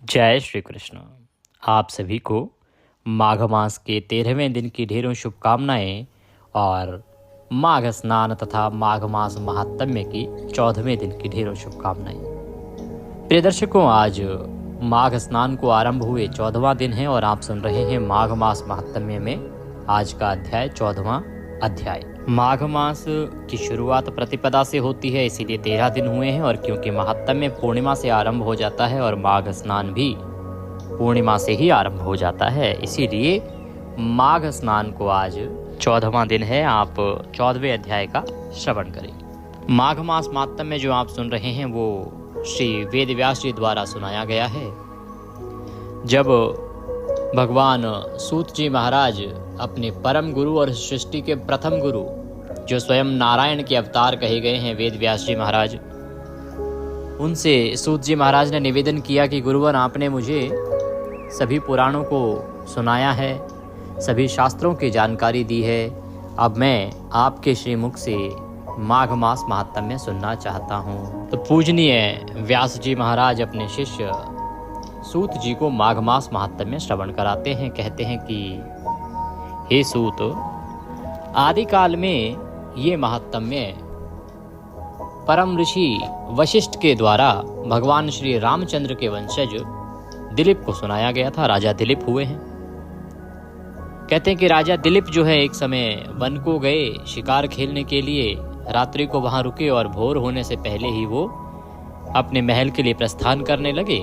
जय श्री कृष्ण। आप सभी को माघ मास के 13वें दिन की ढेरों शुभकामनाएं और माघ स्नान तथा माघ मास महात्म्य की 14वें दिन की ढेरों शुभकामनाएं। प्रिय दर्शकों, आज माघ स्नान को आरंभ हुए 14वां दिन है और आप सुन रहे हैं माघ मास महात्म्य में आज का अध्याय 14वां अध्याय। माघ मास की शुरुआत प्रतिपदा से होती है, इसीलिए 13 दिन हुए हैं। और क्योंकि महात्म्य पूर्णिमा से आरंभ हो जाता है और माघ स्नान भी पूर्णिमा से ही आरंभ हो जाता है, इसीलिए माघ स्नान को आज 14वां दिन है। आप 14वें अध्याय का श्रवण करें। माघ मास महात्म्य जो आप सुन रहे हैं वो श्री वेद व्यास जी द्वारा सुनाया गया है। जब भगवान सूत जी महाराज अपने परम गुरु और सृष्टि के प्रथम गुरु जो स्वयं नारायण के अवतार कहे गए हैं वेद व्यास जी महाराज, उनसे सूत जी महाराज ने निवेदन किया कि गुरुवर, आपने मुझे सभी पुराणों को सुनाया है, सभी शास्त्रों की जानकारी दी है। अब मैं आपके श्रीमुख से माघ मास महात्म्य सुनना चाहता हूँ। तो पूजनीय व्यास जी महाराज अपने शिष्य सूत जी को माघ मास महात्म्य श्रवण कराते हैं। कहते हैं कि हे सूत, आदिकाल में ये महात्म्य परम ऋषि वशिष्ठ के द्वारा भगवान श्री रामचंद्र के वंशज दिलीप को सुनाया गया था। राजा दिलीप हुए हैं। कहते हैं कि राजा दिलीप जो है एक समय वन को गए शिकार खेलने के लिए, रात्रि को वहां रुके और भोर होने से पहले ही वो अपने महल के लिए प्रस्थान करने लगे।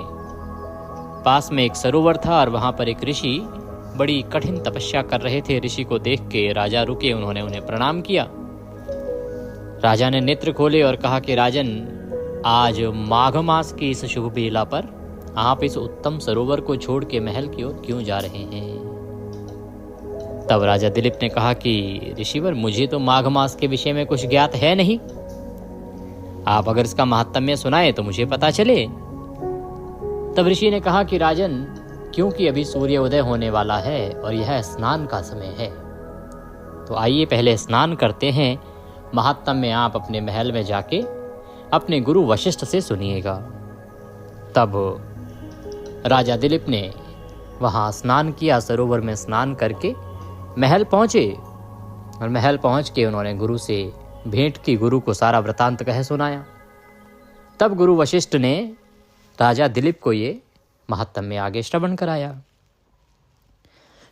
पास में एक सरोवर था और वहां पर एक ऋषि बड़ी कठिन तपस्या कर रहे थे। ऋषि को देख के राजा रुके, उन्होंने उन्हें प्रणाम किया। राजा ने नेत्र खोले और कहा कि राजन, आज माघ मास की इस शुभ बेला पर आप इस उत्तम सरोवर को छोड़ के महल की ओर क्यों जा रहे हैं? तब राजा दिलीप ने कहा कि ऋषिवर, मुझे तो माघ मास के विषय में कुछ ज्ञात है नहीं। आप अगर इसका महात्म्य सुनाए तो मुझे पता चले। तब ऋषि ने कहा कि राजन, क्योंकि अभी सूर्य उदय होने वाला है और यह स्नान का समय है, तो आइए पहले स्नान करते हैं। महात्म्य आप अपने महल में जाके अपने गुरु वशिष्ठ से सुनिएगा। तब राजा दिलीप ने वहां स्नान किया, सरोवर में स्नान करके महल पहुंचे और महल पहुंच के उन्होंने गुरु से भेंट की, गुरु को सारा वृतांत कह सुनाया। तब गुरु वशिष्ठ ने राजा दिलीप को ये महात्म्य आगे श्रवण कराया।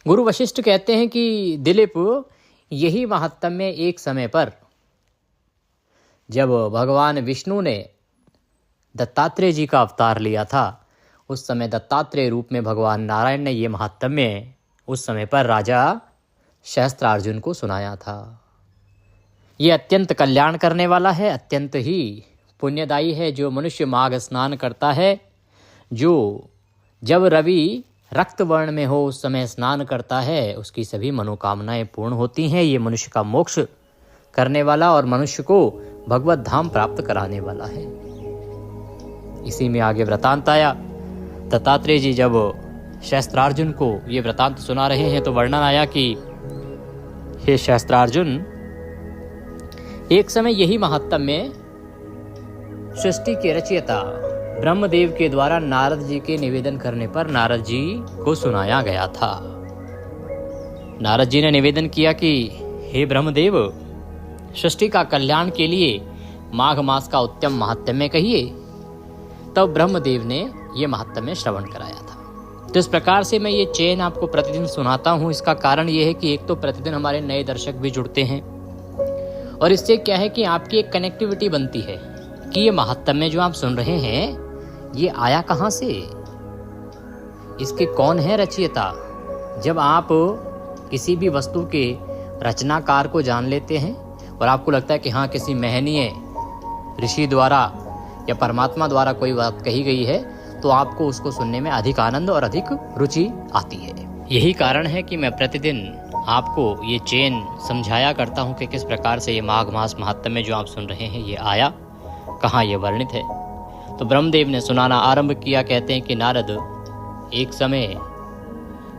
गुरु वशिष्ठ कहते हैं कि दिलीप, यही महात्म्य एक समय पर जब भगवान विष्णु ने दत्तात्रेय जी का अवतार लिया था, उस समय दत्तात्रेय रूप में भगवान नारायण ने ये महात्म्य उस समय पर राजा सहस्त्रार्जुन को सुनाया था। ये अत्यंत कल्याण करने वाला है, अत्यंत ही पुण्यदायी है। जो मनुष्य माघ स्नान करता है, जो जब रवि रक्त वर्ण में हो उस समय स्नान करता है, उसकी सभी मनोकामनाएं पूर्ण होती हैं। ये मनुष्य का मोक्ष करने वाला और मनुष्य को भगवत धाम प्राप्त कराने वाला है। इसी में आगे वृतांत आया। दत्तात्रेय जी जब सहस्त्रार्जुन को ये वृतांत सुना रहे हैं तो वर्णन आया कि हे सहस्त्रार्जुन, एक समय यही महात्म्य सृष्टि के रचयिता ब्रह्मदेव के द्वारा नारद जी के निवेदन करने पर नारद जी को सुनाया गया था। नारद जी ने निवेदन किया कि हे ब्रह्मदेव, सृष्टि का कल्याण के लिए माघ मास का उत्तम महात्म्य कहिए। तब ब्रह्मदेव ने यह महात्म्य श्रवण कराया था। तो इस प्रकार से मैं ये चेन आपको प्रतिदिन सुनाता हूँ। इसका कारण ये है कि एक तो प्रतिदिन हमारे नए दर्शक भी जुड़ते हैं और इससे क्या है कि आपकी एक कनेक्टिविटी बनती है कि ये महात्म्य जो आप सुन रहे हैं ये आया कहाँ से, इसके कौन है रचयिता। जब आप किसी भी वस्तु के रचनाकार को जान लेते हैं और आपको लगता है कि हाँ, किसी महनीय ऋषि द्वारा या परमात्मा द्वारा कोई बात कही गई है, तो आपको उसको सुनने में अधिक आनंद और अधिक रुचि आती है। यही कारण है कि मैं प्रतिदिन आपको ये चेन समझाया करता हूँ कि किस प्रकार से ये माघ मास महात्म्य जो आप सुन रहे हैं ये आया, कहाँ ये वर्णित है। तो ब्रह्मदेव ने सुनाना आरंभ किया। कहते हैं कि नारद, एक समय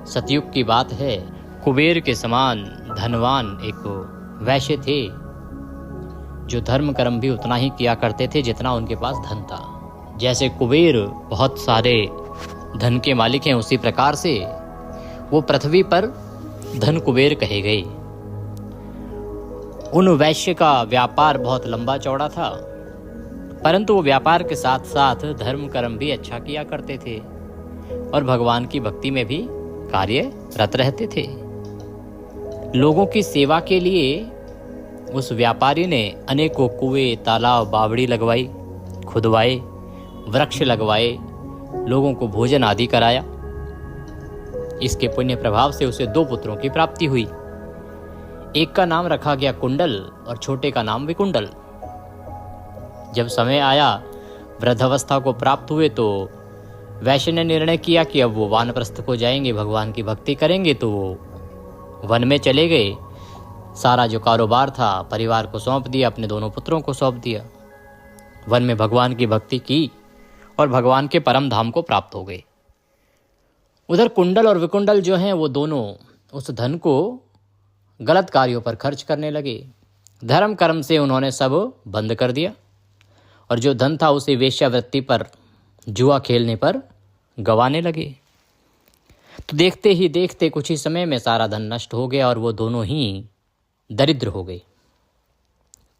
सतयुग की बात है, कुबेर के समान धनवान एक वैश्य थे जो धर्म कर्म भी उतना ही किया करते थे जितना उनके पास धन था। जैसे कुबेर बहुत सारे धन के मालिक हैं, उसी प्रकार से वो पृथ्वी पर धन कुबेर कहे गए। उन वैश्य का व्यापार बहुत लंबा चौड़ा था, परंतु वो व्यापार के साथ साथ धर्म कर्म भी अच्छा किया करते थे और भगवान की भक्ति में भी कार्यरत रहते थे। लोगों की सेवा के लिए उस व्यापारी ने अनेकों कुएं, तालाब, बावड़ी लगवाई, खुदवाए, वृक्ष लगवाए, लोगों को भोजन आदि कराया। इसके पुण्य प्रभाव से उसे 2 पुत्रों की प्राप्ति हुई। एक का नाम रखा गया कुंडल और छोटे का नाम विकुंडल। जब समय आया, वृद्धावस्था को प्राप्त हुए, तो वैश्य ने निर्णय किया कि अब वो वानप्रस्थ को जाएंगे, भगवान की भक्ति करेंगे। तो वो वन में चले गए। सारा जो कारोबार था परिवार को सौंप दिया, अपने दोनों पुत्रों को सौंप दिया। वन में भगवान की भक्ति की और भगवान के परम धाम को प्राप्त हो गए। उधर कुंडल और विकुंडल जो हैं, वो दोनों उस धन को गलत कार्यों पर खर्च करने लगे। धर्म कर्म से उन्होंने सब बंद कर दिया और जो धन था उसे वेश्यावृत्ति पर, जुआ खेलने पर गंवाने लगे। तो देखते ही देखते कुछ ही समय में सारा धन नष्ट हो गया और वो दोनों ही दरिद्र हो गए।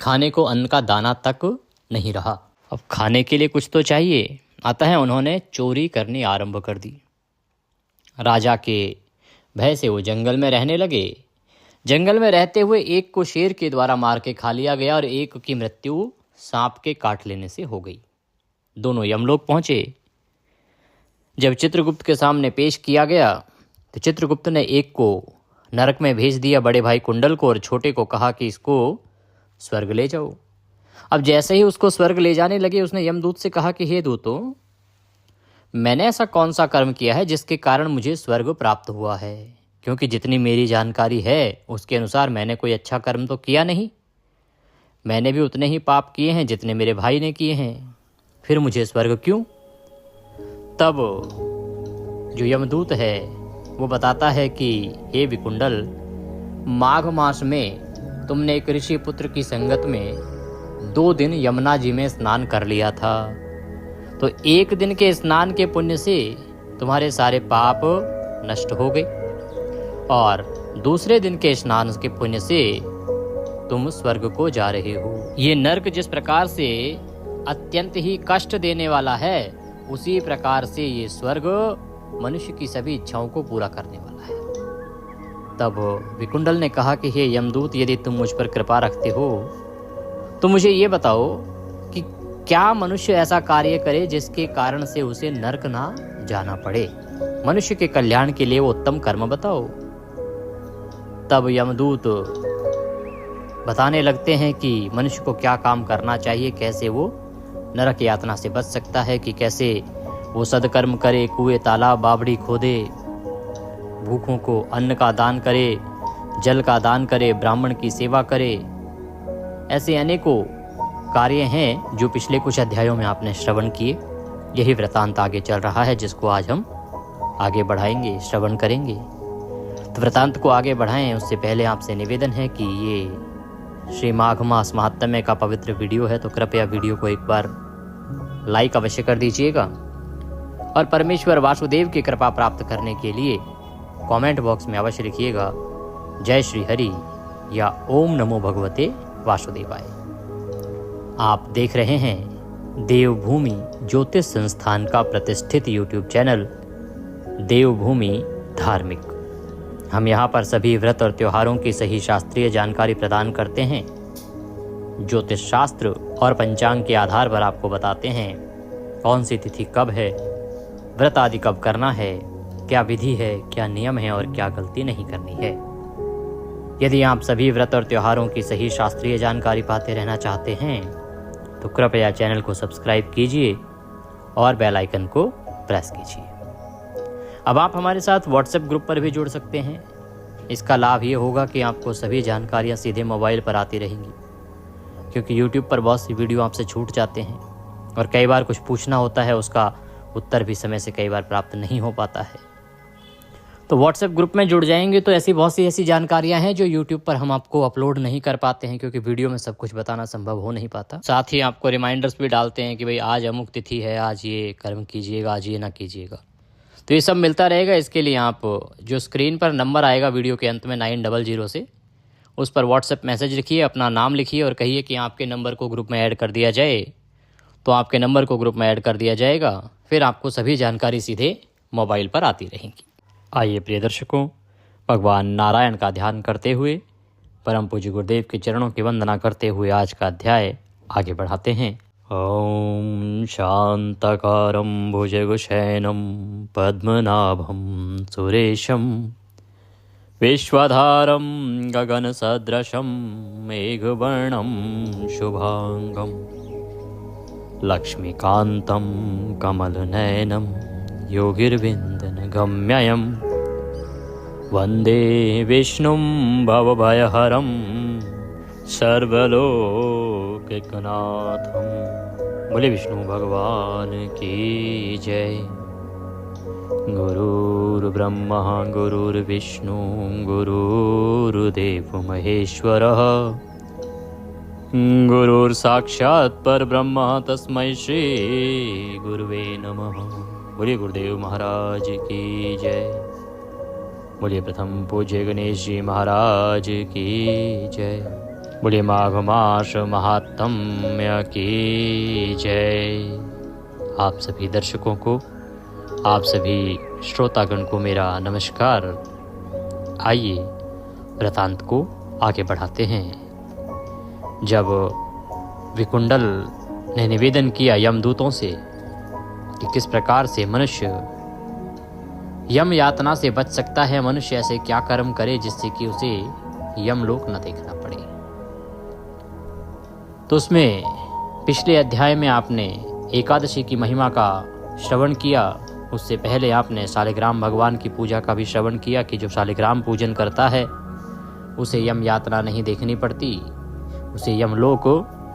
खाने को अन्न का दाना तक नहीं रहा। अब खाने के लिए कुछ तो चाहिए, अतः उन्होंने चोरी करनी आरंभ कर दी। राजा के भय से वो जंगल में रहने लगे। जंगल में रहते हुए एक को शेर के द्वारा मार के खा लिया गया और एक की मृत्यु सांप के काट लेने से हो गई। दोनों यमलोक पहुंचे। जब चित्रगुप्त के सामने पेश किया गया तो चित्रगुप्त ने एक को नरक में भेज दिया, बड़े भाई कुंडल को, और छोटे को कहा कि इसको स्वर्ग ले जाओ। अब जैसे ही उसको स्वर्ग ले जाने लगे, उसने यमदूत से कहा कि हे दूतों, मैंने ऐसा कौन सा कर्म किया है जिसके कारण मुझे स्वर्ग प्राप्त हुआ है? क्योंकि जितनी मेरी जानकारी है उसके अनुसार मैंने कोई अच्छा कर्म तो किया नहीं। मैंने भी उतने ही पाप किए हैं जितने मेरे भाई ने किए हैं, फिर मुझे स्वर्ग क्यों? तब जो यमदूत है वो बताता है कि हे विकुंडल, माघ मास में तुमने एक ऋषि पुत्र की संगत में 2 दिन यमुना जी में स्नान कर लिया था। तो 1 दिन के स्नान के पुण्य से तुम्हारे सारे पाप नष्ट हो गए और दूसरे दिन के स्नान के पुण्य से तुम स्वर्ग को जा रहे हो। ये नरक जिस प्रकार से अत्यंत ही कष्ट देने वाला है, उसी प्रकार से ये स्वर्ग मनुष्य की सभी इच्छाओं को पूरा करने वाला है। तब विकुंडल ने कहा कि हे यमदूत, यदि तुम मुझ पर कृपा रखते हो तो मुझे ये बताओ कि क्या मनुष्य ऐसा कार्य करे जिसके कारण से उसे नरक ना जाना पड़े? मनुष्य के कल्याण के लिए वो उत्तम कर्म बताओ। तब यमदूत बताने लगते हैं कि मनुष्य को क्या काम करना चाहिए, कैसे वो नरक यातना से बच सकता है, कि कैसे वो सदकर्म करे, कुएं, तालाब, बावड़ी खोदे, भूखों को अन्न का दान करे, जल का दान करे, ब्राह्मण की सेवा करे। ऐसे अनेकों कार्य हैं जो पिछले कुछ अध्यायों में आपने श्रवण किए। यही वृतांत आगे चल रहा है जिसको आज हम आगे बढ़ाएंगे, श्रवण करेंगे। तो वृतांत को आगे बढ़ाएं उससे पहले आपसे निवेदन है कि ये श्री माघ मास महात्म्य का पवित्र वीडियो है, तो कृपया वीडियो को एक बार लाइक अवश्य कर दीजिएगा और परमेश्वर वासुदेव की कृपा प्राप्त करने के लिए कमेंट बॉक्स में अवश्य लिखिएगा जय श्री हरि या ओम नमो भगवते वासुदेवाय। आप देख रहे हैं देवभूमि ज्योतिष संस्थान का प्रतिष्ठित यूट्यूब चैनल देवभूमि धार्मिक। हम यहाँ पर सभी व्रत और त्योहारों की सही शास्त्रीय जानकारी प्रदान करते हैं। ज्योतिष शास्त्र और पंचांग के आधार पर आपको बताते हैं कौन सी तिथि कब है, व्रत आदि कब करना है, क्या विधि है, क्या नियम है और क्या गलती नहीं करनी है। यदि आप सभी व्रत और त्योहारों की सही शास्त्रीय जानकारी पाते रहना चाहते हैं तो कृपया चैनल को सब्सक्राइब कीजिए और बेल आइकन को प्रेस कीजिए। अब आप हमारे साथ व्हाट्सएप ग्रुप पर भी जुड़ सकते हैं। इसका लाभ ये होगा कि आपको सभी जानकारियाँ सीधे मोबाइल पर आती रहेंगी, क्योंकि यूट्यूब पर बहुत सी वीडियो आपसे छूट जाते हैं और कई बार कुछ पूछना होता है, उसका उत्तर भी समय से कई बार प्राप्त नहीं हो पाता है। तो व्हाट्सएप ग्रुप में जुड़ जाएंगे तो ऐसी बहुत सी ऐसी जानकारियां हैं जो यूट्यूब पर हम आपको अपलोड नहीं कर पाते हैं, क्योंकि वीडियो में सब कुछ बताना संभव हो नहीं पाता। साथ ही आपको रिमाइंडर्स भी डालते हैं कि भाई आज अमुक तिथि है, आज ये कर्म कीजिएगा, आज ये ना कीजिएगा। तो ये सब मिलता रहेगा। इसके लिए आप जो स्क्रीन पर नंबर आएगा वीडियो के अंत में 900 से, उस पर व्हाट्सएप मैसेज लिखिए, अपना नाम लिखिए और कहिए कि आपके नंबर को ग्रुप में ऐड कर दिया जाए। तो आपके नंबर को ग्रुप में ऐड कर दिया जाएगा, फिर आपको सभी जानकारी सीधे मोबाइल पर आती रहेंगी। आइए प्रिय दर्शकों, भगवान नारायण का ध्यान करते हुए, परम पूज्य गुरुदेव के चरणों की वंदना करते हुए आज का अध्याय आगे बढ़ाते हैं। ओम शांताकारं भुजगशयनं पद्मनाभं सुरेशं विश्वधारं गगनसदृशं मेघवर्णं शुभांगं लक्ष्मीकान्तं कमलनयनं योगिर्विन्दनगम्यं वन्दे विष्णुं भवभयहरं सर्वलोकैकनाथं। बोले विष्णु भगवान की जय। गुरुर्ब्रह्मा गुरुर्विष्णु गुरुर्देवो महेश्वरः गुरुर्साक्षात् परब्रह्म तस्मै श्री गुरुवे नमः। बोलिए गुरुदेव महाराज की जय। बोलिए प्रथम पूज्य गणेश जी महाराज की जय। बोलिए माघ मास महात्म्य की जय। आप सभी दर्शकों को, आप सभी श्रोतागण को मेरा नमस्कार। आइए वृतांत को आगे बढ़ाते हैं। जब विकुंडल ने निवेदन किया यमदूतों से कि किस प्रकार से मनुष्य यम यातना से बच सकता है, मनुष्य ऐसे क्या कर्म करे जिससे कि उसे यमलोक न देखना पड़े, तो उसमें पिछले अध्याय में आपने एकादशी की महिमा का श्रवण किया। उससे पहले आपने शालिग्राम भगवान की पूजा का भी श्रवण किया कि जो शालिग्राम पूजन करता है उसे यम यातना नहीं देखनी पड़ती, उसे यमलोक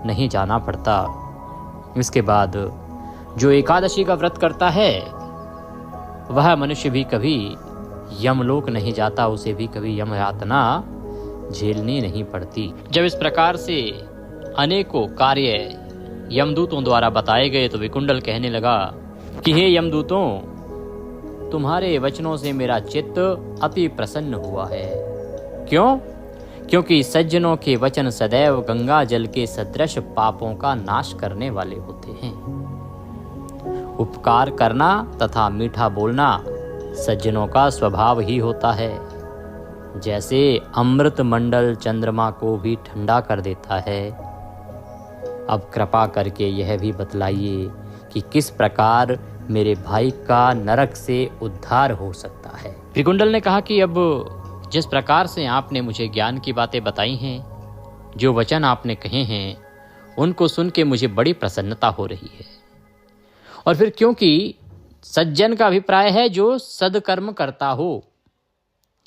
नहीं जाना पड़ता। इसके बाद जो एकादशी का व्रत करता है वह मनुष्य भी कभी यमलोक नहीं जाता, उसे भी कभी यम यातना झेलनी नहीं पड़ती। जब इस प्रकार से अनेकों कार्य यमदूतों द्वारा बताए गए तो विकुंडल कहने लगा कि हे यमदूतों, तुम्हारे वचनों से मेरा चित्त अति प्रसन्न हुआ है। क्यों? क्योंकि सज्जनों के वचन सदैव गंगा जल के सदृश पापों का नाश करने वाले होते हैं। उपकार करना तथा मीठा बोलना सज्जनों का स्वभाव ही होता है। जैसे अमृत मंडल चंद्रमा को भी ठंडा कर देता है। अब कृपा करके यह भी बतलाइए कि किस प्रकार मेरे भाई का नरक से उद्धार हो सकता है। विकुंडल ने कहा कि अब जिस प्रकार से आपने मुझे ज्ञान की बातें बताई हैं, जो वचन आपने कहे हैं, उनको सुन के मुझे बड़ी प्रसन्नता हो रही है। और फिर क्योंकि सज्जन का अभिप्राय है जो सदकर्म करता हो,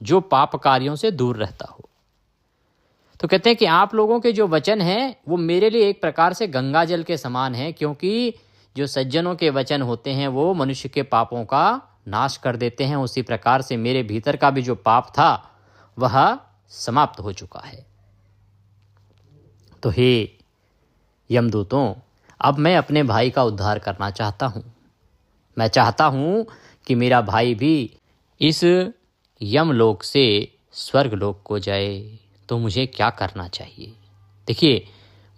जो पाप कार्यों से दूर रहता हो। तो कहते हैं कि आप लोगों के जो वचन हैं वो मेरे लिए एक प्रकार से गंगा जल के समान है, क्योंकि जो सज्जनों के वचन होते हैं वो मनुष्य के पापों का नाश कर देते हैं। उसी प्रकार से मेरे भीतर का भी जो पाप था वह समाप्त हो चुका है। तो हे यमदूतों, अब मैं अपने भाई का उद्धार करना चाहता हूँ। मैं चाहता हूँ कि मेरा भाई भी इस यमलोक से स्वर्गलोक को जाए। तो मुझे क्या करना चाहिए? देखिए,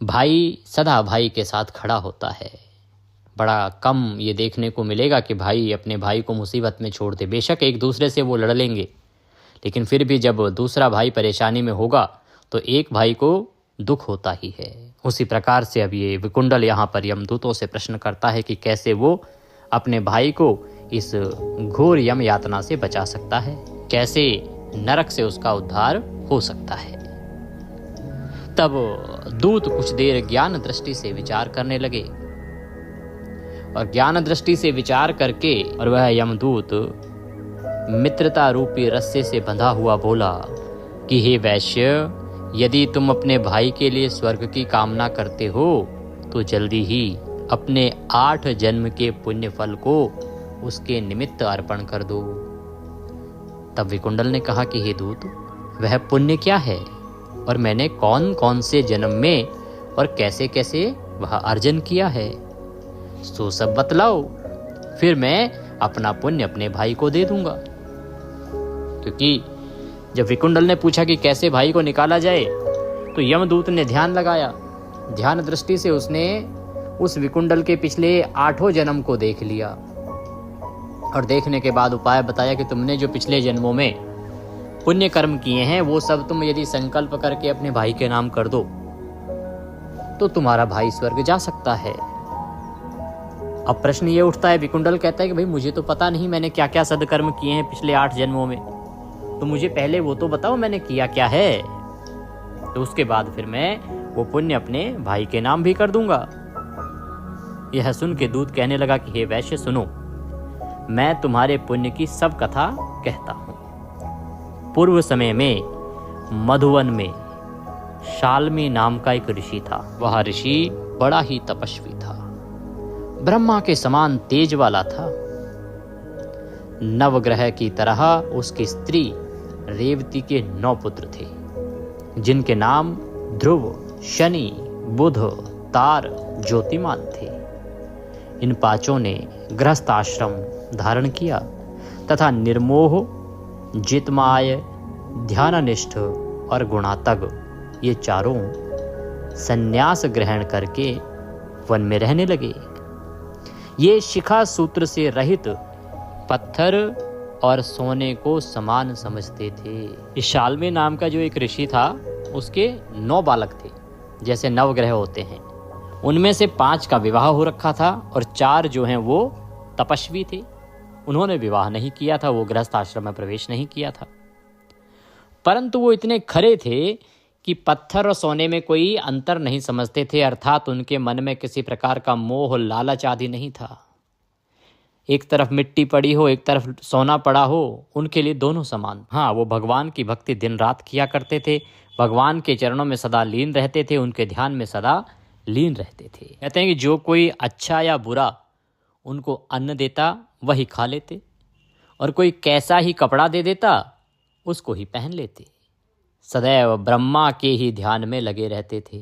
भाई सदा भाई के साथ खड़ा होता है। बड़ा कम ये देखने को मिलेगा कि भाई अपने भाई को मुसीबत में छोड़ दे। बेशक एक दूसरे से वो लड़ लेंगे, लेकिन फिर भी जब दूसरा भाई परेशानी में होगा तो एक भाई को दुख होता ही है। उसी प्रकार से अब ये विकुंडल यहाँ पर यमदूतों से प्रश्न करता है कि कैसे वो अपने भाई को इस घोर यम यातना से बचा सकता है, कैसे नरक से उसका उद्धार हो सकता है। तब दूत कुछ देर ज्ञान दृष्टि से विचार करने लगे, और ज्ञान दृष्टि से विचार करके और वह यमदूत मित्रता रूपी रस्से से बंधा हुआ बोला कि हे वैश्य, यदि तुम अपने भाई के लिए स्वर्ग की कामना करते हो तो जल्दी ही अपने 8 जन्म के पुण्य फल को उसके निमित्त अर्पण कर दो। तब विकुंडल ने कहा कि हे दूत, वह पुण्य क्या है और मैंने कौन कौन से जन्म में और कैसे कैसे वह अर्जन किया है, सो सब बतलाओ, फिर मैं अपना पुण्य अपने भाई को दे दूंगा। क्योंकि जब विकुंडल ने पूछा कि कैसे भाई को निकाला जाए, तो यमदूत ने ध्यान लगाया। ध्यान दृष्टि से उसने उस विकुंडल के पिछले 8 जन्म को देख लिया और देखने के बाद उपाय बताया कि तुमने जो पिछले जन्मों में पुण्य कर्म किए हैं वो सब तुम यदि संकल्प करके अपने भाई के नाम कर दो तो तुम्हारा भाई स्वर्ग जा सकता है। अब प्रश्न ये उठता है, विकुंडल कहता है कि भाई मुझे तो पता नहीं मैंने क्या क्या सदकर्म किए हैं पिछले 8 जन्मों में, तो मुझे पहले वो तो बताओ मैंने किया क्या है, तो उसके बाद फिर मैं वो पुण्य अपने भाई के नाम भी कर दूंगा। यह सुन के दूत कहने लगा कि हे वैश्य सुनो, मैं तुम्हारे पुण्य की सब कथा कहता हूं। पूर्व समय में मधुवन में शाल्मी नाम का एक ऋषि था। वह ऋषि बड़ा ही तपस्वी था, ब्रह्मा के समान तेज वाला था। नवग्रह की तरह उसकी स्त्री रेवती के 9 पुत्र थे, जिनके नाम ध्रुव, शनि, बुध, तार, ज्योतिमान थे। इन 5 ने गृहस्थ आश्रम धारण किया तथा निर्मोह, जितमाय, ध्याननिष्ठ और गुणातग ये 4 संन्यास ग्रहण करके वन में रहने लगे। ये शिखा सूत्र से रहित पत्थर और सोने को समान समझते थे। इस शाल्मी नाम का जो एक ऋषि था उसके 9 बालक थे, जैसे नवग्रह होते हैं। उनमें से 5 का विवाह हो रखा था और 4 जो हैं वो तपस्वी थे। उन्होंने विवाह नहीं किया था, वो गृहस्थ आश्रम में प्रवेश नहीं किया था। परंतु वो इतने खरे थे कि पत्थर और सोने में कोई अंतर नहीं समझते थे, अर्थात उनके मन में किसी प्रकार का मोह, लालच आदि नहीं था। एक तरफ मिट्टी पड़ी हो, एक तरफ सोना पड़ा हो, उनके लिए दोनों समान। हाँ, वो भगवान की भक्ति दिन रात किया करते थे, भगवान के चरणों में सदा लीन रहते थे, उनके ध्यान में सदा लीन रहते थे। कहते हैं कि जो कोई अच्छा या बुरा उनको अन्न देता वही खा लेते, और कोई कैसा ही कपड़ा दे देता उसको ही पहन लेते। सदैव ब्रह्मा के ही ध्यान में लगे रहते थे।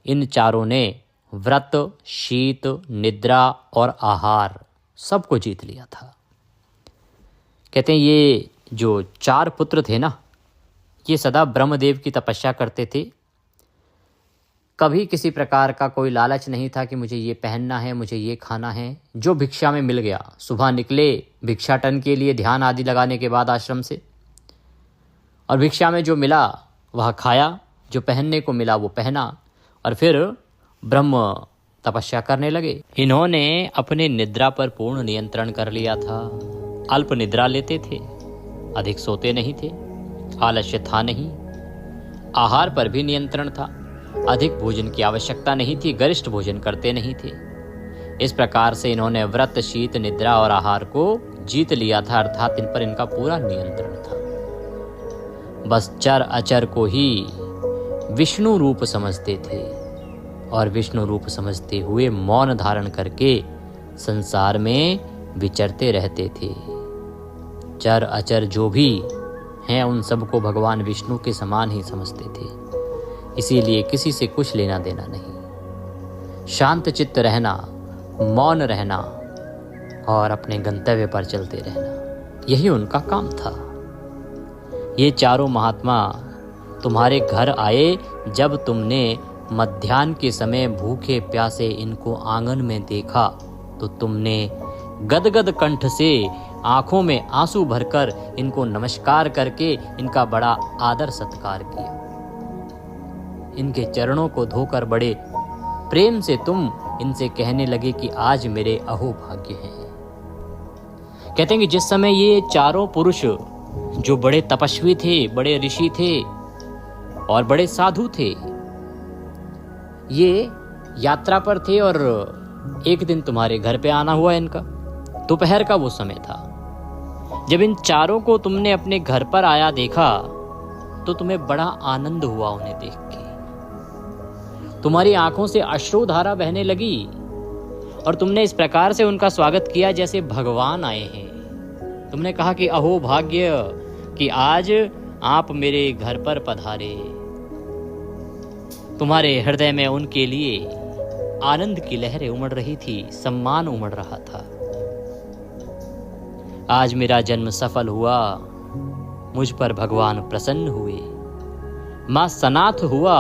इन 4 ने व्रत, शीत, निद्रा और आहार सबको जीत लिया था। कहते हैं ये जो 4 पुत्र थे ना, ये सदा ब्रह्मदेव की तपस्या करते थे। कभी किसी प्रकार का कोई लालच नहीं था कि मुझे ये पहनना है, मुझे ये खाना है। जो भिक्षा में मिल गया, सुबह निकले भिक्षाटन के लिए ध्यान आदि लगाने के बाद आश्रम से, और भिक्षा में जो मिला वह खाया, जो पहनने को मिला वो पहना, और फिर ब्रह्म तपस्या करने लगे। इन्होंने अपने निद्रा पर पूर्ण नियंत्रण कर लिया था। अल्प निद्रा लेते थे, अधिक सोते नहीं थे, आलस्य था नहीं। आहार पर भी नियंत्रण था, अधिक भोजन की आवश्यकता नहीं थी, गरिष्ठ भोजन करते नहीं थे। इस प्रकार से इन्होंने व्रत, शीत, निद्रा और आहार को जीत लिया था, अर्थात इन पर इनका पूरा नियंत्रण था। बस चर अचर को ही विष्णु रूप समझते थे, और विष्णु रूप समझते हुए मौन धारण करके संसार में विचरते रहते थे। चर अचर जो भी हैं उन सबको भगवान विष्णु के समान ही समझते थे, इसीलिए किसी से कुछ लेना देना नहीं। शांत चित्त रहना, मौन रहना और अपने गंतव्य पर चलते रहना, यही उनका काम था। ये 4 महात्मा तुम्हारे घर आए जब तुमने मध्याह्न के समय भूखे प्यासे इनको आंगन में देखा, तो तुमने गदगद कंठ से आंखों में आंसू भरकर इनको नमस्कार करके इनका बड़ा आदर सत्कार किया। इनके चरणों को धोकर बड़े प्रेम से तुम इनसे कहने लगे कि आज मेरे अहोभाग्य हैं। कहते हैं कि जिस समय ये 4 पुरुष जो बड़े तपस्वी थे, बड़े ऋषि थे और बड़े साधु थे, ये यात्रा पर थे और एक दिन तुम्हारे घर पे आना हुआ इनका। दोपहर का वो समय था। जब इन 4 को तुमने अपने घर पर आया देखा तो तुम्हें बड़ा आनंद हुआ उन्हें देख के। तुम्हारी आंखों से अश्रुधारा बहने लगी और तुमने इस प्रकार से उनका स्वागत किया जैसे भगवान आए हैं। तुमने कहा कि अहो भाग्य कि आज आप मेरे घर पर पधारे। तुम्हारे हृदय में उनके लिए आनंद की लहरें उमड़ रही थी, सम्मान उमड़ रहा था। आज मेरा जन्म सफल हुआ, मुझ पर भगवान प्रसन्न हुए। माँ सनाथ हुआ,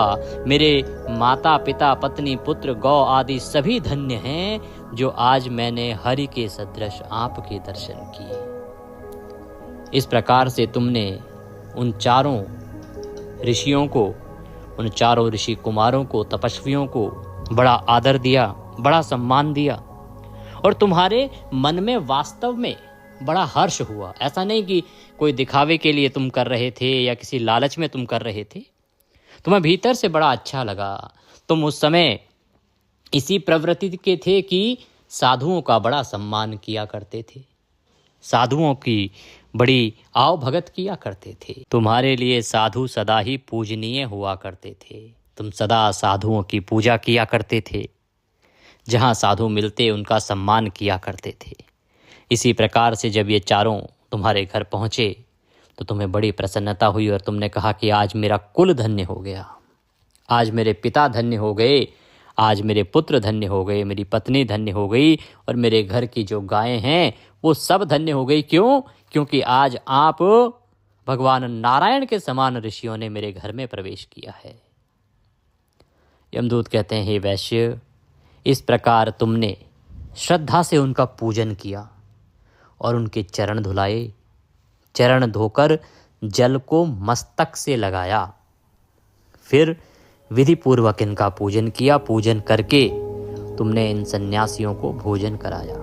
मेरे माता पिता पत्नी पुत्र गौ आदि सभी धन्य हैं जो आज मैंने हरि के सदृश आपके दर्शन किए। इस प्रकार से तुमने उन चारों ऋषियों को, उन चारों ऋषि कुमारों को, तपस्वियों को बड़ा आदर दिया, बड़ा सम्मान दिया और तुम्हारे मन में वास्तव में बड़ा हर्ष हुआ। ऐसा नहीं कि कोई दिखावे के लिए तुम कर रहे थे या किसी लालच में तुम कर रहे थे, तुम्हें भीतर से बड़ा अच्छा लगा। तुम उस समय इसी प्रवृत्ति के थे कि साधुओं का बड़ा सम्मान किया करते थे, साधुओं की बड़ी आव भगत किया करते थे। तुम्हारे लिए साधु सदा ही पूजनीय हुआ करते थे। तुम सदा साधुओं की पूजा किया करते थे, जहाँ साधु मिलते उनका सम्मान किया करते थे। इसी प्रकार से जब ये चारों तुम्हारे घर पहुँचे तो तुम्हें बड़ी प्रसन्नता हुई और तुमने कहा कि आज मेरा कुल धन्य हो गया, आज मेरे पिता धन्य हो गए, आज मेरे पुत्र धन्य हो गए, मेरी पत्नी धन्य हो गई और मेरे घर की जो गायें हैं वो सब धन्य हो गई। क्यों? क्योंकि आज आप भगवान नारायण के समान ऋषियों ने मेरे घर में प्रवेश किया है। यमदूत कहते हैं, हे वैश्य, इस प्रकार तुमने श्रद्धा से उनका पूजन किया और उनके चरण धुलाए। चरण धोकर जल को मस्तक से लगाया, फिर विधि पूर्वक इनका पूजन किया। पूजन करके तुमने इन सन्यासियों को भोजन कराया।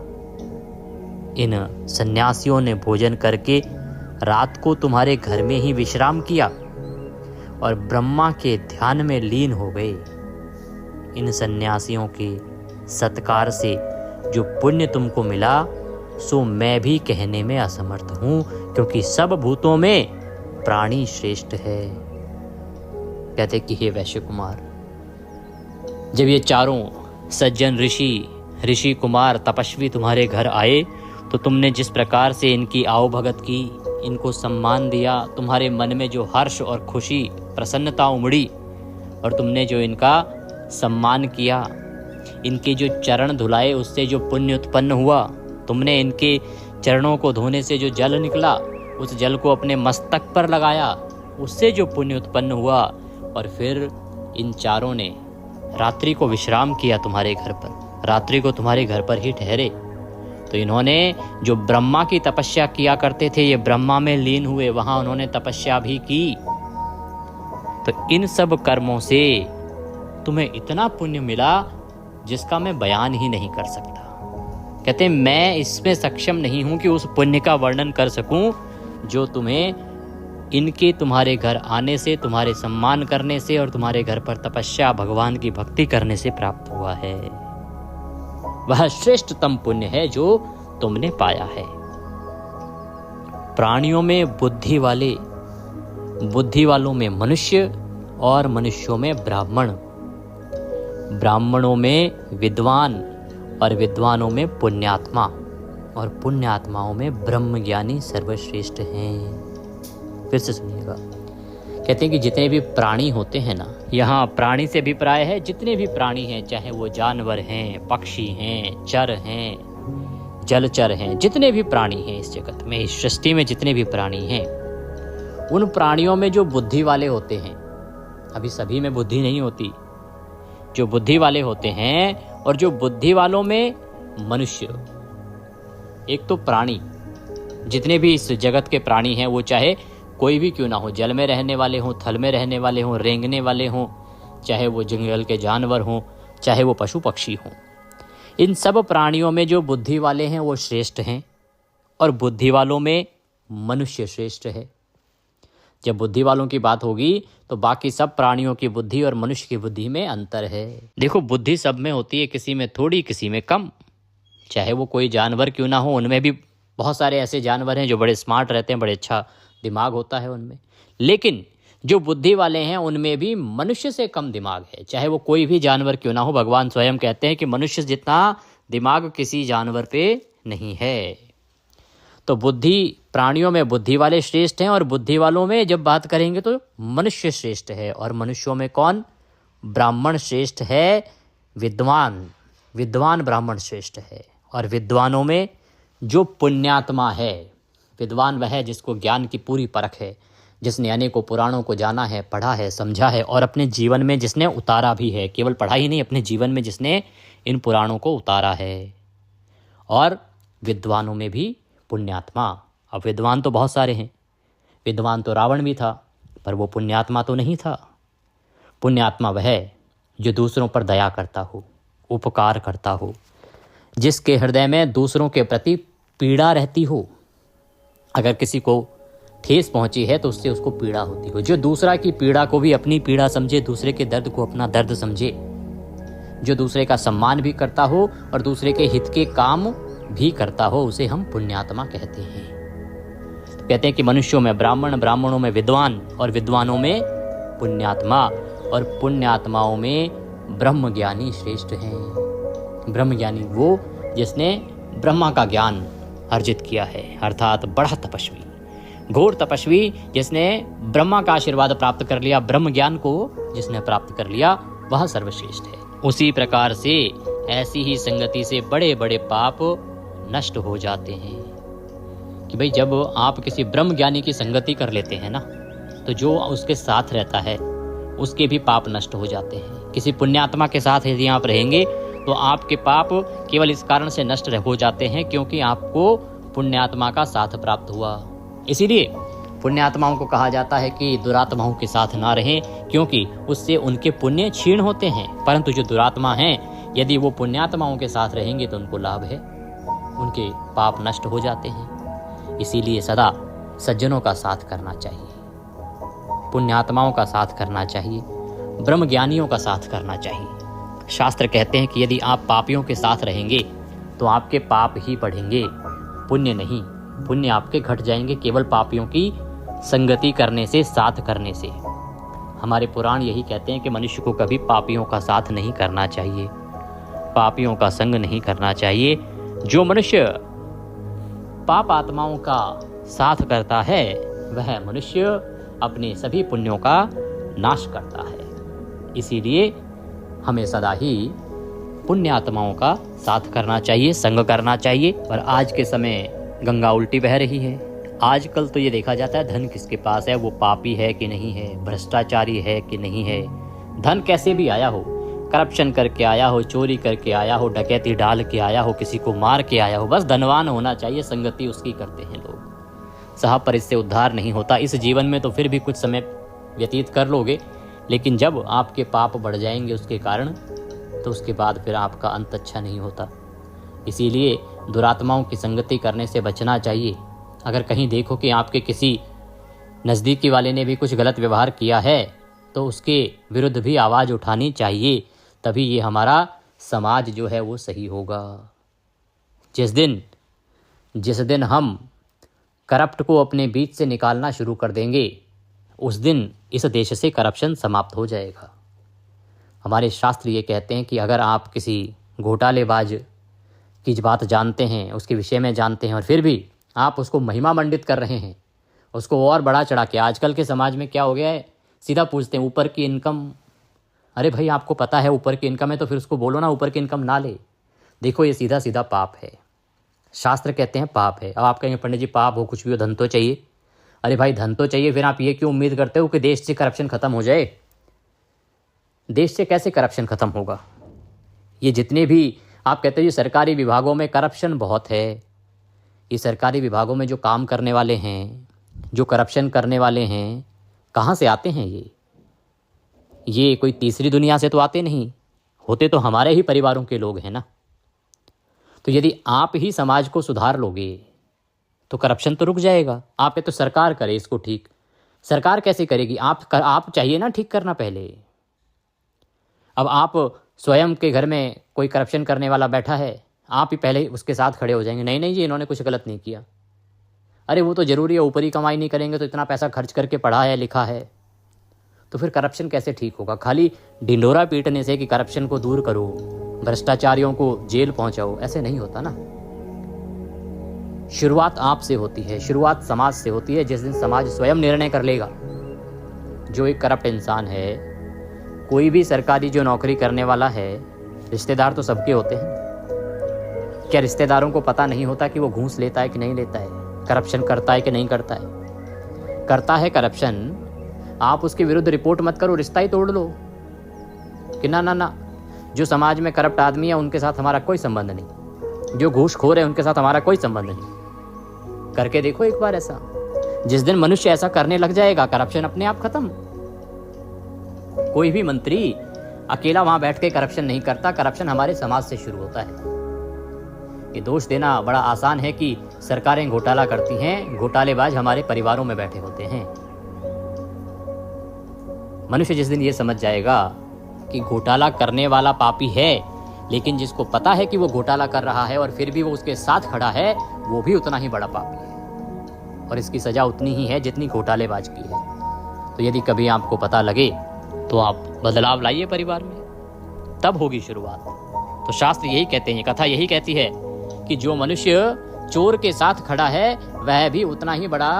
इन सन्यासियों ने भोजन करके रात को तुम्हारे घर में ही विश्राम किया और ब्रह्मा के ध्यान में लीन हो गए। इन सन्यासियों के सत्कार से जो पुण्य तुमको मिला सो मैं भी कहने में असमर्थ हूँ, क्योंकि सब भूतों में प्राणी श्रेष्ठ है। कहते कि हे वैश्य कुमार, जब ये चारों सज्जन ऋषि कुमार तपस्वी तुम्हारे घर आए तो तुमने जिस प्रकार से इनकी आओ भगत की, इनको सम्मान दिया, तुम्हारे मन में जो हर्ष और खुशी प्रसन्नता उमड़ी और तुमने जो इनका सम्मान किया, इनके जो चरण धुलाए उससे जो पुण्य उत्पन्न हुआ, तुमने इनके चरणों को धोने से जो जल निकला उस जल को अपने मस्तक पर लगाया, उससे जो पुण्य उत्पन्न हुआ, और फिर इन चारों ने रात्रि को विश्राम किया तुम्हारे घर पर, रात्रि को तुम्हारे घर पर ही ठहरे। तो इन्होंने जो ब्रह्मा की तपस्या किया करते थे, ये ब्रह्मा में लीन हुए, वहां उन्होंने तपस्या भी की। तो इन सब कर्मों से तुम्हें इतना पुण्य मिला जिसका मैं बयान ही नहीं कर सकता। कहते मैं इसमें सक्षम नहीं हूं कि उस पुण्य का वर्णन कर सकूं जो तुम्हें इनके तुम्हारे घर आने से, तुम्हारे सम्मान करने से और तुम्हारे घर पर तपस्या भगवान की भक्ति करने से प्राप्त हुआ है। वह श्रेष्ठतम पुण्य है जो तुमने पाया है। प्राणियों में बुद्धि वालों में मनुष्य और मनुष्यों में ब्राह्मण, ब्राह्मणों में विद्वान और विद्वानों में पुण्यात्मा और पुण्यात्माओं में ब्रह्मज्ञानी सर्वश्रेष्ठ हैं। फिर से सुनिएगा, कहते हैं कि जितने भी प्राणी होते हैं ना, यहाँ प्राणी से अभिप्राय है जितने भी प्राणी हैं, चाहे वो जानवर हैं, पक्षी हैं, चर हैं, जलचर हैं, जितने भी प्राणी हैं इस जगत में, इस सृष्टि में जितने भी प्राणी हैं, उन प्राणियों में जो बुद्धि वाले होते हैं, अभी सभी में बुद्धि नहीं होती, जो बुद्धि वाले होते हैं, और जो बुद्धि वालों में मनुष्य, एक तो प्राणी, जितने भी इस जगत के प्राणी हैं वो चाहे कोई भी क्यों ना हो, जल में रहने वाले हों, थल में रहने वाले हों, रेंगने वाले हों, चाहे वो जंगल के जानवर हों, चाहे वो पशु पक्षी हों, इन सब प्राणियों में जो बुद्धि वाले हैं वो श्रेष्ठ हैं और बुद्धि वालों में मनुष्य श्रेष्ठ है। जब बुद्धि वालों की बात होगी तो बाकी सब प्राणियों की बुद्धि और मनुष्य की बुद्धि में अंतर है। देखो, बुद्धि सब में होती है, किसी में थोड़ी, किसी में कम। चाहे वो कोई जानवर क्यों ना हो, उनमें भी बहुत सारे ऐसे जानवर हैं जो बड़े स्मार्ट रहते हैं, बड़े अच्छा दिमाग होता है उनमें, लेकिन जो बुद्धि वाले हैं उनमें भी मनुष्य से कम दिमाग है, चाहे वो कोई भी जानवर क्यों ना हो। भगवान स्वयं कहते हैं कि मनुष्य जितना दिमाग किसी जानवर पे नहीं है। तो बुद्धि, प्राणियों में बुद्धि वाले श्रेष्ठ हैं और बुद्धि वालों में जब बात करेंगे तो मनुष्य श्रेष्ठ है। और मनुष्यों में कौन? ब्राह्मण श्रेष्ठ है, विद्वान ब्राह्मण श्रेष्ठ है। और विद्वानों में जो पुण्यात्मा है, विद्वान वह है जिसको ज्ञान की पूरी परख है, जिसने अनेकों पुराणों को जाना है, पढ़ा है, समझा है और अपने जीवन में जिसने उतारा भी है। केवल पढ़ा ही नहीं, अपने जीवन में जिसने इन पुराणों को उतारा है। और विद्वानों में भी पुण्यात्मा। अब विद्वान तो बहुत सारे हैं। विद्वान तो रावण भी था, पर वो पुण्यात्मा तो नहीं था। पुण्यात्मा वह है जो दूसरों पर दया करता हो, उपकार करता हो, जिसके हृदय में दूसरों के प्रति पीड़ा रहती हो। अगर किसी को ठेस पहुंची है तो उससे उसको पीड़ा होती हो। जो दूसरा की पीड़ा को भी अपनी पीड़ा समझे, दूसरे के दर्द को अपना दर्द समझे, जो दूसरे का सम्मान भी करता हो और दूसरे के हित के काम भी करता हो, उसे हम पुण्यात्मा कहते हैं। कहते हैं कि मनुष्यों में ब्राह्मण, ब्राह्मणों में विद्वान और विद्वानों में पुण्यात्मा और पुण्यात्माओं में ब्रह्मज्ञानी श्रेष्ठ हैं। ब्रह्मज्ञानी वो जिसने ब्रह्मा का ज्ञान अर्जित किया है, अर्थात बड़ा तपस्वी, घोर तपस्वी, जिसने ब्रह्मा का आशीर्वाद प्राप्त कर लिया, ब्रह्म ज्ञान को जिसने प्राप्त कर लिया, वह सर्वश्रेष्ठ है। उसी प्रकार से ऐसी ही संगति से बड़े बड़े पाप नष्ट हो जाते हैं। कि भाई जब आप किसी ब्रह्म ज्ञानी की संगति कर लेते हैं ना, तो जो उसके साथ रहता है उसके भी पाप नष्ट हो जाते हैं। किसी पुण्यात्मा के साथ यदि आप रहेंगे तो आपके पाप केवल इस कारण से नष्ट हो जाते हैं क्योंकि आपको पुण्यात्मा का साथ प्राप्त हुआ। इसीलिए पुण्यात्माओं को कहा जाता है कि दुरात्माओं के साथ ना रहें, क्योंकि उससे उनके पुण्य क्षीण होते हैं। परंतु जो दुरात्मा हैं, यदि वो पुण्यात्माओं के साथ रहेंगे तो उनको लाभ है, उनके पाप नष्ट हो जाते हैं। इसीलिए सदा सज्जनों का साथ करना चाहिए, पुण्यात्माओं का साथ करना चाहिए, ब्रह्मज्ञानियों का साथ करना चाहिए। शास्त्र कहते हैं कि यदि आप पापियों के साथ रहेंगे तो आपके पाप ही बढ़ेंगे, पुण्य नहीं। पुण्य आपके घट जाएंगे केवल पापियों की संगति करने से, साथ करने से। हमारे पुराण यही कहते हैं कि मनुष्य को कभी पापियों का साथ नहीं करना चाहिए, पापियों का संग नहीं करना चाहिए। जो मनुष्य पाप आत्माओं का साथ करता है वह मनुष्य अपने सभी पुण्यों का नाश करता है। इसीलिए हमें सदा ही पुण्य आत्माओं का साथ करना चाहिए, संग करना चाहिए। और आज के समय गंगा उल्टी बह रही है। आजकल तो ये देखा जाता है धन किसके पास है, वो पापी है कि नहीं है, भ्रष्टाचारी है कि नहीं है। धन कैसे भी आया हो, करप्शन करके आया हो, चोरी करके आया हो, डकैती डाल के आया हो, किसी को मार के आया हो, बस धनवान होना चाहिए, संगति उसकी करते हैं लोग। साहब पर इससे उद्धार नहीं होता। इस जीवन में तो फिर भी कुछ समय व्यतीत कर लोगे, लेकिन जब आपके पाप बढ़ जाएंगे उसके कारण, तो उसके बाद फिर आपका अंत अच्छा नहीं होता। इसीलिए दुरात्माओं की संगति करने से बचना चाहिए। अगर कहीं देखो कि आपके किसी नज़दीकी वाले ने भी कुछ गलत व्यवहार किया है तो उसके विरुद्ध भी आवाज़ उठानी चाहिए, तभी ये हमारा समाज जो है वो सही होगा। जिस दिन हम करप्ट को अपने बीच से निकालना शुरू कर देंगे, उस दिन इस देश से करप्शन समाप्त हो जाएगा। हमारे शास्त्र ये कहते हैं कि अगर आप किसी घोटालेबाज की बात जानते हैं, उसके विषय में जानते हैं और फिर भी आप उसको महिमा मंडित कर रहे हैं, उसको और बढ़ा चढ़ा के, आजकल के समाज में क्या हो गया है, सीधा पूछते हैं ऊपर की इनकम। अरे भाई आपको पता है ऊपर की इनकम है तो फिर उसको बोलो ना ऊपर की इनकम ना ले। देखो ये सीधा सीधा पाप है, शास्त्र कहते हैं पाप है। अब आप कहेंगे पंडित जी पाप हो कुछ भी हो, धन तो चाहिए। अरे भाई धन तो चाहिए, फिर आप ये क्यों उम्मीद करते हो कि देश से करप्शन खत्म हो जाए? देश से कैसे करप्शन खत्म होगा? ये जितने भी आप कहते हो ये सरकारी विभागों में करप्शन बहुत है, ये सरकारी विभागों में जो काम करने वाले हैं, जो करप्शन करने वाले हैं, कहाँ से आते हैं ये कोई तीसरी दुनिया से तो आते नहीं, होते तो हमारे ही परिवारों के लोग हैं ना। तो यदि आप ही समाज को सुधार लोगे तो करप्शन तो रुक जाएगा। आप कहते तो सरकार करे इसको ठीक, सरकार कैसे करेगी? आप चाहिए ना ठीक करना पहले। अब आप स्वयं के घर में कोई करप्शन करने वाला बैठा है, आप ही पहले उसके साथ खड़े हो जाएंगे, नहीं जी इन्होंने कुछ गलत नहीं किया। अरे वो तो ज़रूरी है, ऊपरी कमाई नहीं करेंगे तो इतना पैसा खर्च करके पढ़ा है लिखा है, तो फिर करप्शन कैसे ठीक होगा? खाली ढिंढोरा पीटने से कि करप्शन को दूर करो, भ्रष्टाचारियों को जेल पहुंचाओ, ऐसे नहीं होता ना। शुरुआत आपसे होती है, शुरुआत समाज से होती है। जिस दिन समाज स्वयं निर्णय कर लेगा, जो एक करप्ट इंसान है, कोई भी सरकारी जो नौकरी करने वाला है, रिश्तेदार तो सबके होते हैं। क्या रिश्तेदारों को पता नहीं होता कि वो घूस लेता है कि नहीं लेता है? करप्शन करता है कि नहीं करता है? करता है करप्शन, आप उसके विरुद्ध रिपोर्ट मत करो, रिश्ता ही तोड़ लो कि ना ना ना, जो समाज में करप्ट आदमी है उनके साथ हमारा कोई संबंध नहीं, जो घूसखोर है उनके साथ हमारा कोई संबंध नहीं। करके देखो एक बार ऐसा। जिस दिन मनुष्य ऐसा करने लग जाएगा, करप्शन अपने आप खत्म। कोई भी मंत्री अकेला वहां बैठ के करप्शन नहीं करता, करप्शन हमारे समाज से शुरू होता है। ये दोष देना बड़ा आसान है कि सरकारें घोटाला करती हैं, घोटालेबाज हमारे परिवारों में बैठे होते हैं। मनुष्य जिस दिन ये समझ जाएगा कि घोटाला करने वाला पापी है, लेकिन जिसको पता है कि वो घोटाला कर रहा है और फिर भी वो उसके साथ खड़ा है, वो भी उतना ही बड़ा पापी है और इसकी सजा उतनी ही है जितनी घोटालेबाज की है। तो यदि कभी आपको पता लगे तो आप बदलाव लाइए परिवार में, तब होगी शुरुआत। तो शास्त्र यही कहते हैं, कथा यही कहती है कि जो मनुष्य चोर के साथ खड़ा है वह भी उतना ही बड़ा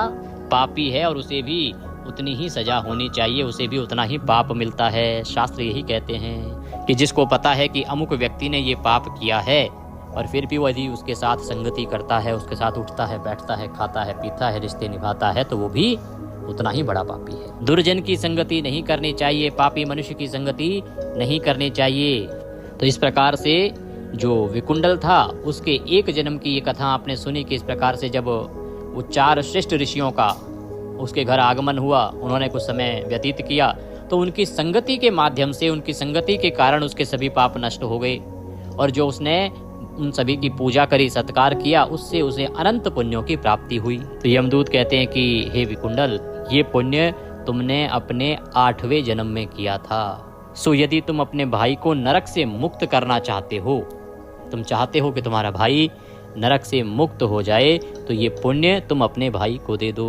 पापी है और उसे भी उतनी ही सजा होनी चाहिए, उसे भी उतना ही पाप मिलता है। शास्त्र यही कहते हैं कि जिसको पता है कि अमुक व्यक्ति ने ये पाप किया है और फिर भी वो यदि उसके साथ संगति करता है, उसके साथ उठता है, बैठता है, खाता है, पीता है, रिश्ते निभाता है, तो वो भी उतना ही बड़ा पापी है। दुर्जन की संगति नहीं करनी चाहिए, पापी मनुष्य की संगति नहीं करनी चाहिए। तो इस प्रकार से जो विकुंडल था उसके एक जन्म की ये कथा आपने सुनी कि इस प्रकार से जब वो 4 श्रेष्ठ ऋषियों का उसके घर आगमन हुआ, उन्होंने कुछ समय व्यतीत किया, तो उनकी संगति के माध्यम से, उनकी संगति के कारण उसके सभी पाप नष्ट हो गए और जो उसने उन सभी की पूजा करी, सत्कार किया, उससे उसे अनंत पुण्यों की प्राप्ति हुई। तो यमदूत कहते हैं कि हे विकुंडल, ये पुण्य तुमने अपने 8वें जन्म में किया था। सो यदि तुम अपने भाई को नरक से मुक्त करना चाहते हो, तुम चाहते हो कि तुम्हारा भाई नरक से मुक्त हो जाए, तो ये पुण्य तुम अपने भाई को दे दो।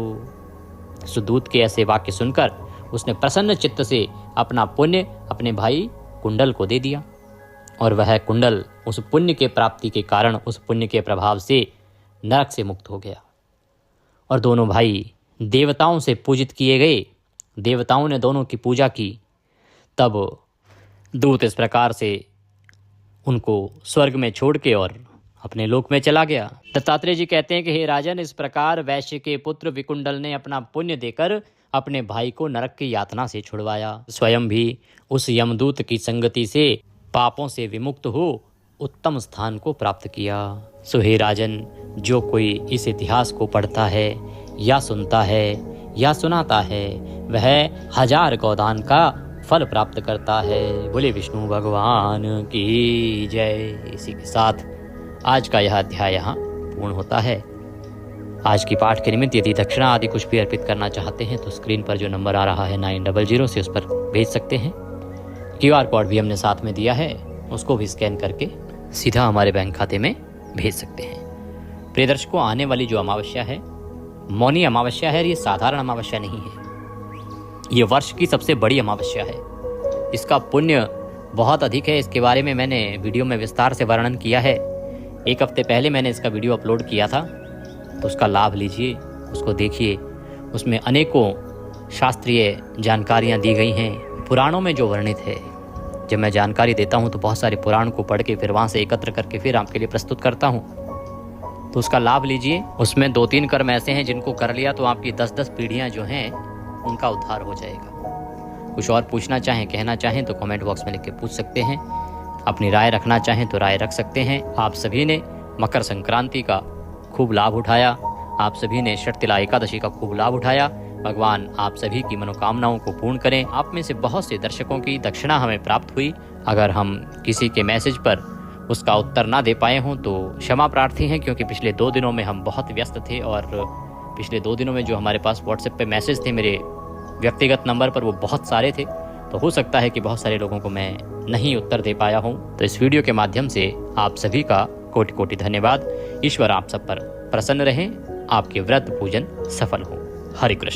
सुदूत के ऐसे वाक्य सुनकर उसने प्रसन्न चित्त से अपना पुण्य अपने भाई कुंडल को दे दिया और वह कुंडल उस पुण्य के प्राप्ति के कारण, उस पुण्य के प्रभाव से नरक से मुक्त हो गया। और दोनों भाई देवताओं से पूजित किए गए, देवताओं ने दोनों की पूजा की। तब दूत इस प्रकार से उनको स्वर्ग में छोड़ के और अपने लोक में चला गया। दत्तात्रेय जी कहते हैं कि हे राजन, इस प्रकार वैश्य के पुत्र विकुंडल ने अपना पुण्य देकर अपने भाई को नरक की यातना से छुड़वाया, स्वयं भी उस यमदूत की संगति से पापों से विमुक्त हो उत्तम स्थान को प्राप्त किया। सो हे राजन, जो कोई इस इतिहास को पढ़ता है या सुनता है या सुनाता है, वह 1000 गौदान का फल प्राप्त करता है। बोले विष्णु भगवान की जय। इसी के साथ आज का यह अध्याय यहाँ पूर्ण होता है। आज की पाठ के निमित्त यदि दक्षिणा आदि कुछ भी अर्पित करना चाहते हैं तो स्क्रीन पर जो नंबर आ रहा है 900 से उस पर भेज सकते हैं। QR कोड भी हमने साथ में दिया है, उसको भी स्कैन करके सीधा हमारे बैंक खाते में भेज सकते हैं। प्रिय दर्शकों, आने वाली जो अमावस्या है, मौनी अमावस्या है, ये साधारण अमावस्या नहीं है, ये वर्ष की सबसे बड़ी अमावस्या है। इसका पुण्य बहुत अधिक है। इसके बारे में मैंने वीडियो में विस्तार से वर्णन किया है। 1 हफ्ते पहले मैंने इसका वीडियो अपलोड किया था, तो उसका लाभ लीजिए, उसको देखिए। उसमें अनेकों शास्त्रीय जानकारियाँ दी गई हैं, पुराणों में जो वर्णित है। जब मैं जानकारी देता हूँ तो बहुत सारे पुराण को पढ़ के फिर वहाँ से एकत्र करके फिर आपके लिए प्रस्तुत करता हूँ, तो उसका लाभ लीजिए। उसमें 2-3 कर्म ऐसे हैं जिनको कर लिया तो आपकी 10-10 पीढ़ियाँ जो हैं उनका उद्धार हो जाएगा। कुछ और पूछना चाहें, कहना चाहें तो कमेंट बॉक्स में लिख के पूछ सकते हैं। अपनी राय रखना चाहें तो राय रख सकते हैं। आप सभी ने मकर संक्रांति का खूब लाभ उठाया, आप सभी ने षटतिला एकादशी का खूब लाभ उठाया। भगवान आप सभी की मनोकामनाओं को पूर्ण करें। आप में से बहुत से दर्शकों की दक्षिणा हमें प्राप्त हुई। अगर हम किसी के मैसेज पर उसका उत्तर ना दे पाए हों तो क्षमा प्रार्थी हैं, क्योंकि पिछले 2 दिनों में हम बहुत व्यस्त थे और पिछले 2 दिनों में जो हमारे पास व्हाट्सएप पे मैसेज थे मेरे व्यक्तिगत नंबर पर, वो बहुत सारे थे। तो हो सकता है कि बहुत सारे लोगों को मैं नहीं उत्तर दे पाया हूँ। तो इस वीडियो के माध्यम से आप सभी का कोटि कोटि धन्यवाद। ईश्वर आप सब पर प्रसन्न रहें, आपके व्रत पूजन सफल हो। हरे कृष्ण।